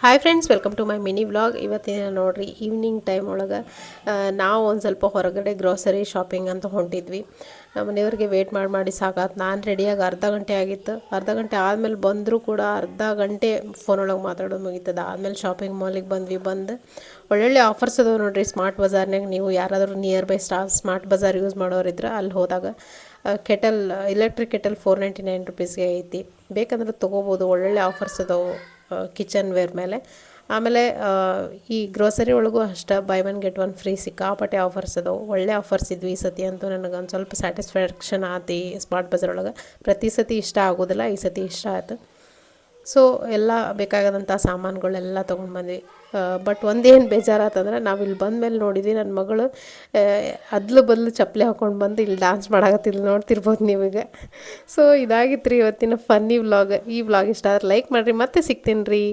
Hi friends, welcome to my mini vlog. ಇವತ್ತಿನ ನೋಡ್ರಿ evening time ಒಳಗೆ ನಾವು ಒಂದು ಸ್ವಲ್ಪ ಹೊರಗಡೆ ಗ್ರೋಸರಿ ಶಾಪಿಂಗ್ ಅಂತ ಹೊಂಟಿದ್ವಿ. ನಮ್ಮ ಮನೆಯವ್ರಿಗೆ ವೇಟ್ ಮಾಡಿ ಸಾಕಾತು. ನಾನು ರೆಡಿಯಾಗಿ ಅರ್ಧ ಗಂಟೆ ಆಗಿತ್ತು. ಅರ್ಧ ಗಂಟೆ ಆದಮೇಲೆ ಬಂದರೂ ಕೂಡ ಅರ್ಧ ಗಂಟೆ ಫೋನ್ ಒಳಗೆ ಮಾತಾಡೋದು ಮುಗೀತದ. ಆದಮೇಲೆ ಶಾಪಿಂಗ್ ಮಾಲಿಗೆ ಬಂದು ಒಳ್ಳೊಳ್ಳೆ ಆಫರ್ಸ್ ಅದಾವೆ ನೋಡಿರಿ. ಸ್ಮಾರ್ಟ್ ಬಜಾರ್ನಾಗ ನೀವು ಯಾರಾದರೂ nearby Smart Bazaar use ಮಾಡೋರಿದ್ರೆ ಅಲ್ಲಿ ಹೋದಾಗ ಕೆಟಲ್ ಎಲೆಕ್ಟ್ರಿಕ್ ಕೆಟಲ್ 499 ರುಪೀಸ್ಗೆ ಐತಿ. ಬೇಕಂದ್ರೆ ತೊಗೋಬೋದು. ಒಳ್ಳೊಳ್ಳೆ ಆಫರ್ಸ್ ಅದಾವೆ ಕಿಚನ್ ವೇರ್ ಮೇಲೆ. ಆಮೇಲೆ ಈ ಗ್ರೋಸರಿ ಒಳಗೂ ಅಷ್ಟೇ by one get one free ಸಿಕ್ಕಾಪಟ್ಟೆ ಆಫರ್ಸ್ ಅದಾವೆ. ಒಳ್ಳೆ ಆಫರ್ಸ್ ಇದ್ವಿ ಈ ಸತಿ ಅಂತೂ. ನನಗೆ ಒಂದು ಸ್ವಲ್ಪ ಸ್ಯಾಟಿಸ್ಫ್ಯಾಕ್ಷನ್ ಆಯ್ತು ಈ ಸ್ಮಾರ್ಟ್ ಬಜಾರ್ ಒಳಗೆ. ಪ್ರತಿ ಸತಿ ಇಷ್ಟ ಆಗೋದಿಲ್ಲ, ಈ ಸತಿ ಇಷ್ಟ ಆಯ್ತು. ಸೊ ಎಲ್ಲ ಬೇಕಾಗದಂಥ ಸಾಮಾನುಗಳೆಲ್ಲ ತೊಗೊಂಡು ಬಂದ್ವಿ. ಬಟ್ ಒಂದೇನು ಬೇಜಾರಾತಂದ್ರೆ ನಾವು ಇಲ್ಲಿ ಬಂದಮೇಲೆ ನೋಡಿದ್ವಿ ನನ್ನ ಮಗಳು ಅದ್ಲು ಬದಲು ಚಪ್ಪಲಿ ಹಾಕ್ಕೊಂಡು ಬಂದು ಇಲ್ಲಿ ಡ್ಯಾನ್ಸ್ ಮಾಡಾಕತ್ತಿದ್ಲು, ನೋಡ್ತಿರ್ಬೋದು ನೀವೀಗ. ಸೊ ಇದಾಗಿತ್ತು ರೀ ಇವತ್ತಿನ ಫನ್ನಿ ವ್ಲಾಗ್. ಈ ವ್ಲಾಗ್ ಇಷ್ಟ ಆದ್ರೆ ಲೈಕ್ ಮಾಡಿರಿ. ಮತ್ತೆ ಸಿಗ್ತೀನಿ ರೀ.